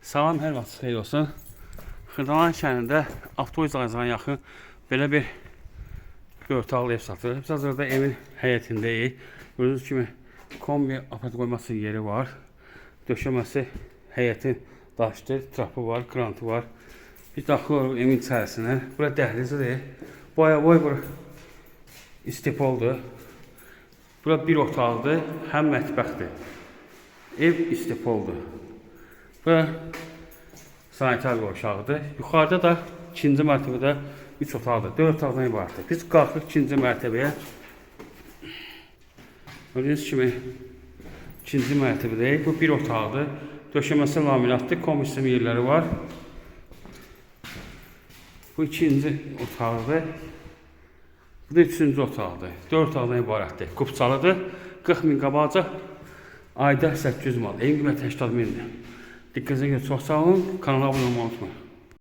Salam, hər vaxt xeyir olsun. Xırdalan şəhərində avtobus ağacına yaxın belə bir 4 otaqlı ev satılır. Biz hazırda evin həyətindəyik. Gördüyünüz kimi kombi aparat qoyması yeri var. Döşəməsi həyətin daşdır, trapı var, krantı var. Biz daxilıq evin içərisinə. Bura dəhlizidir. Boya-boy bura istipoldur. Bura bir otaqdır, həm mətbəxdir. Ev istipoldur. Bura sanitar qovşağıdır. Yuxarıda da 2-ci mərtəbədə 3 otaqdır, 4 otaqdan ibarətdir. Biz qalxıq 2-ci mərtəbəyə. Gördüyünüz kimi 2-ci mərtəbədəyik. Bu bir otaqdır. Döşəməsi laminatdır, kombi sistemi yerləri var. Bu 2-ci otaqdır. Bu da 3-cü otaqdır. 4 otaqdan ibarətdir. Kupçalıdır. 40 min qabacaq. Ayda 800 mal. Evin qiyməti 80 mindir. Diqqətinizə görə çox sağ olun. Kanala abunə olmayı unutmayın.